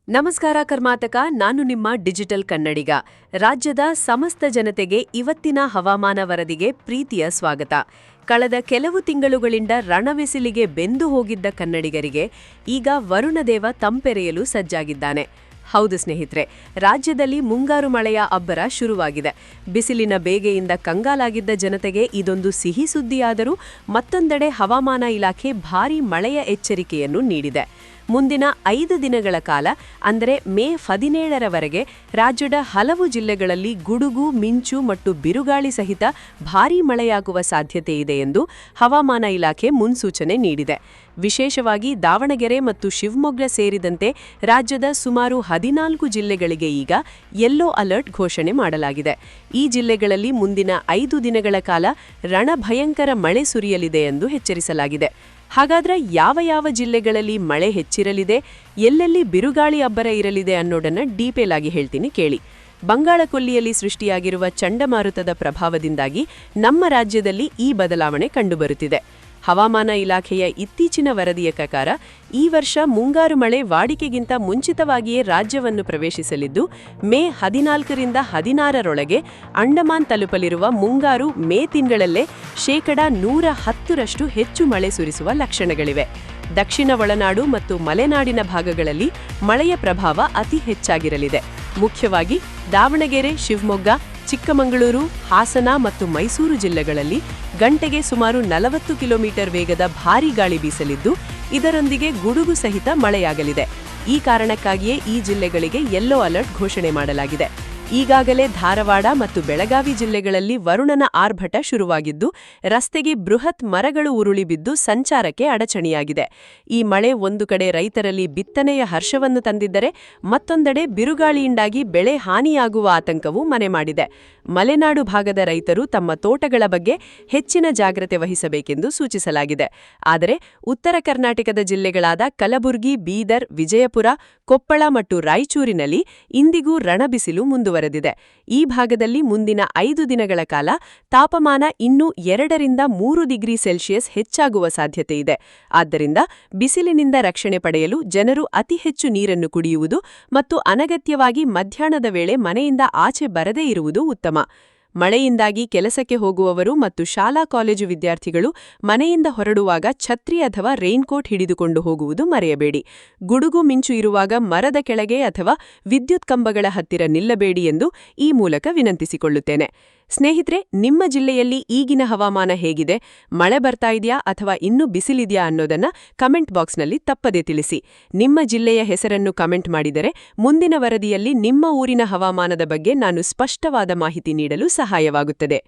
ನಮಸ್ಕಾರ ಕರ್ನಾಟಕ, ನಾನು ನಿಮ್ಮ ಡಿಜಿಟಲ್ ಕನ್ನಡಿಗ. ರಾಜ್ಯದ ಸಮಸ್ತ ಜನತೆಗೆ ಇವತ್ತಿನ ಹವಾಮಾನ ವರದಿಗೆ ಪ್ರೀತಿಯ ಸ್ವಾಗತ. ಕಳೆದ ಕೆಲವು ತಿಂಗಳುಗಳಿಂದ ರಣಬಿಸಿಲಿಗೆ ಬೆಂದು ಹೋಗಿದ್ದ ಕನ್ನಡಿಗರಿಗೆ ಈಗ ವರುಣದೇವ ತಂಪೆರೆಯಲು ಸಜ್ಜಾಗಿದ್ದಾನೆ. ಹೌದು ಸ್ನೇಹಿತರೆ, ರಾಜ್ಯದಲ್ಲಿ ಮುಂಗಾರು ಮಳೆಯ ಅಬ್ಬರ ಶುರುವಾಗಿದೆ. ಬಿಸಿಲಿನ ಬೇಗೆಯಿಂದ ಕಂಗಾಲಾಗಿದ್ದ ಜನತೆಗೆ ಇದೊಂದು ಸಿಹಿ ಸುದ್ದಿಯಾದರೂ ಮತ್ತೊಂದೆಡೆ ಹವಾಮಾನ ಇಲಾಖೆ ಭಾರೀ ಮಳೆಯ ಎಚ್ಚರಿಕೆಯನ್ನು ನೀಡಿದೆ. ಮುಂದಿನ 5 ದಿನಗಳ ಕಾಲ ಅಂದರೆ ಮೇ 17ರವರೆಗೆ ರಾಜ್ಯದ ಹಲವು ಜಿಲ್ಲೆಗಳಲ್ಲಿ ಗುಡುಗು, ಮಿಂಚು ಮತ್ತು ಬಿರುಗಾಳಿ ಸಹಿತ ಭಾರೀ ಮಳೆಯಾಗುವ ಸಾಧ್ಯತೆ ಇದೆ ಎಂದು ಹವಾಮಾನ ಇಲಾಖೆ ಮುನ್ಸೂಚನೆ ನೀಡಿದೆ. ವಿಶೇಷವಾಗಿ ದಾವಣಗೆರೆ ಮತ್ತು ಶಿವಮೊಗ್ಗ ಸೇರಿದಂತೆ ರಾಜ್ಯದ ಸುಮಾರು 14 ಜಿಲ್ಲೆಗಳಿಗೆ ಈಗ ಯೆಲ್ಲೋ ಅಲರ್ಟ್ ಘೋಷಣೆ ಮಾಡಲಾಗಿದೆ. ಈ ಜಿಲ್ಲೆಗಳಲ್ಲಿ ಮುಂದಿನ 5 ದಿನಗಳ ಕಾಲ ರಣಭಯಂಕರ ಮಳೆ ಸುರಿಯಲಿದೆ ಎಂದು ಎಚ್ಚರಿಸಲಾಗಿದೆ. ಹಾಗಾದ್ರೆ ಯಾವ ಜಿಲ್ಲೆಗಳಲ್ಲಿ ಮಳೆ ಹೆಚ್ಚಿರಲಿದೆ, ಎಲ್ಲೆಲ್ಲಿ ಬಿರುಗಾಳಿ ಅಬ್ಬರ ಇರಲಿದೆ ಅನ್ನೋದನ್ನ ಡೀಟೇಲ್ ಆಗಿ ಹೇಳ್ತೀನಿ ಕೇಳಿ. ಬಂಗಾಳಕೊಲ್ಲಿಯಲ್ಲಿ ಸೃಷ್ಟಿಯಾಗಿರುವ ಚಂಡಮಾರುತದ ಪ್ರಭಾವದಿಂದಾಗಿ ನಮ್ಮ ರಾಜ್ಯದಲ್ಲಿ ಈ ಬದಲಾವಣೆ ಕಂಡುಬರುತ್ತಿದೆ. ಹವಾಮಾನ ಇಲಾಖೆಯ ಇತ್ತೀಚಿನ ವರದಿಯ ಪ್ರಕಾರ ಈ ವರ್ಷ ಮುಂಗಾರು ಮಳೆ ವಾಡಿಕೆಗಿಂತ ಮುಂಚಿತವಾಗಿಯೇ ರಾಜ್ಯವನ್ನು ಪ್ರವೇಶಿಸಲಿದ್ದು, ಮೇ 14ರಿಂದ 16ರೊಳಗೆ ಅಂಡಮಾನ್ ತಲುಪಲಿರುವ ಮುಂಗಾರು ಮೇ ತಿಂಗಳಲ್ಲೇ 110% ಹೆಚ್ಚು ಮಳೆ ಸುರಿಸುವ ಲಕ್ಷಣಗಳಿವೆ. ದಕ್ಷಿಣ ಒಳನಾಡು ಮತ್ತು ಮಲೆನಾಡಿನ ಭಾಗಗಳಲ್ಲಿ ಮಳೆಯ ಪ್ರಭಾವ ಅತಿ ಹೆಚ್ಚಾಗಿರಲಿದೆ. ಮುಖ್ಯವಾಗಿ ದಾವಣಗೆರೆ, ಶಿವಮೊಗ್ಗ, ಚಿಕ್ಕಮಗಳೂರು, ಹಾಸನ ಮತ್ತು ಮೈಸೂರು ಜಿಲ್ಲೆಗಳಲ್ಲಿ ಗಂಟೆಗೆ ಸುಮಾರು 40 ಕಿಲೋಮೀಟರ್ ವೇಗದ ಭಾರೀ ಗಾಳಿ ಬೀಸಲಿದ್ದು, ಇದರೊಂದಿಗೆ ಗುಡುಗು ಸಹಿತ ಮಳೆಯಾಗಲಿದೆ. ಈ ಕಾರಣಕ್ಕಾಗಿಯೇ ಈ ಜಿಲ್ಲೆಗಳಿಗೆ ಯೆಲ್ಲೋ ಅಲರ್ಟ್ ಘೋಷಣೆ ಮಾಡಲಾಗಿದೆ. ಈಗಾಗಲೇ ಧಾರವಾಡ ಮತ್ತು ಬೆಳಗಾವಿ ಜಿಲ್ಲೆಗಳಲ್ಲಿ ವರುಣನ ಆರ್ಭಟ ಶುರುವಾಗಿದ್ದು, ರಸ್ತೆಗೆ ಬೃಹತ್ ಮರಗಳು ಉರುಳಿ ಬಿದ್ದು ಸಂಚಾರಕ್ಕೆ ಅಡಚಣೆಯಾಗಿದೆ. ಈ ಮಳೆ ಒಂದು ಕಡೆ ರೈತರಲ್ಲಿ ಬಿತ್ತನೆಯ ಹರ್ಷವನ್ನು ತಂದಿದ್ದರೆ, ಮತ್ತೊಂದೆಡೆ ಬಿರುಗಾಳಿಯಿಂದಾಗಿ ಬೆಳೆ ಹಾನಿಯಾಗುವ ಆತಂಕವೂ ಮನೆ ಮಾಡಿದೆ. ಮಲೆನಾಡು ಭಾಗದ ರೈತರು ತಮ್ಮ ತೋಟಗಳ ಬಗ್ಗೆ ಹೆಚ್ಚಿನ ಜಾಗ್ರತೆ ವಹಿಸಬೇಕೆಂದು ಸೂಚಿಸಲಾಗಿದೆ. ಆದರೆ ಉತ್ತರ ಕರ್ನಾಟಕದ ಜಿಲ್ಲೆಗಳಾದ ಕಲಬುರಗಿ, ಬೀದರ್, ವಿಜಯಪುರ, ಕೊಪ್ಪಳ ಮತ್ತು ರಾಯಚೂರಿನಲ್ಲಿ ಇಂದಿಗೂ ರಣಬಿಸಿಲು ಮುಂದುವರೆದಿದೆ. ಈ ಭಾಗದಲ್ಲಿ ಮುಂದಿನ 5 ದಿನಗಳ ಕಾಲ ತಾಪಮಾನ ಇನ್ನೂ 2ರಿಂದ 3 ಡಿಗ್ರಿ ಸೆಲ್ಸಿಯಸ್ ಹೆಚ್ಚಾಗುವ ಸಾಧ್ಯತೆ ಇದೆ. ಆದ್ದರಿಂದ ಬಿಸಿಲಿನಿಂದ ರಕ್ಷಣೆ ಪಡೆಯಲು ಜನರು ಅತಿ ಹೆಚ್ಚು ನೀರನ್ನು ಕುಡಿಯುವುದು ಮತ್ತು ಅನಗತ್ಯವಾಗಿ ಮಧ್ಯಾಹ್ನದ ವೇಳೆ ಮನೆಯಿಂದ ಆಚೆ ಬರದೇ ಇರುವುದು ಉತ್ತಮ. ಮಳೆಯಿಂದಾಗಿ ಕೆಲಸಕ್ಕೆ ಹೋಗುವವರು ಮತ್ತು ಶಾಲಾ ಕಾಲೇಜು ವಿದ್ಯಾರ್ಥಿಗಳು ಮನೆಯಿಂದ ಹೊರಡುವಾಗ ಛತ್ರಿ ಅಥವಾ ರೈನ್ಕೋಟ್ ಹಿಡಿದುಕೊಂಡು ಹೋಗುವುದು ಮರೆಯಬೇಡಿ. ಗುಡುಗು ಮಿಂಚು ಇರುವಾಗ ಮರದ ಕೆಳಗೆ ಅಥವಾ ವಿದ್ಯುತ್ ಕಂಬಗಳ ಹತ್ತಿರ ನಿಲ್ಲಬೇಡಿ ಎಂದು ಈ ಮೂಲಕ ವಿನಂತಿಸಿಕೊಳ್ಳುತ್ತೇನೆ. ಸ್ನೇಹಿತರೆ, ನಿಮ್ಮ ಜಿಲ್ಲೆಯಲ್ಲಿ ಈಗಿನ ಹವಾಮಾನ ಹೇಗಿದೆ? ಮಳೆ ಬರ್ತಾ ಇದೆಯಾ ಅಥವಾ ಇನ್ನೂ ಬಿಸಿಲಿದೆಯಾ ಅನ್ನೋದನ್ನ ಕಮೆಂಟ್ ಬಾಕ್ಸ್ನಲ್ಲಿ ತಪ್ಪದೇ ತಿಳಿಸಿ. ನಿಮ್ಮ ಜಿಲ್ಲೆಯ ಹೆಸರನ್ನು ಕಮೆಂಟ್ ಮಾಡಿದರೆ ಮುಂದಿನ ವರದಿಯಲ್ಲಿ ನಿಮ್ಮ ಊರಿನ ಹವಾಮಾನದ ಬಗ್ಗೆ ನಾನು ಸ್ಪಷ್ಟವಾದ ಮಾಹಿತಿ ನೀಡಲು ಸಹಾಯವಾಗುತ್ತದೆ.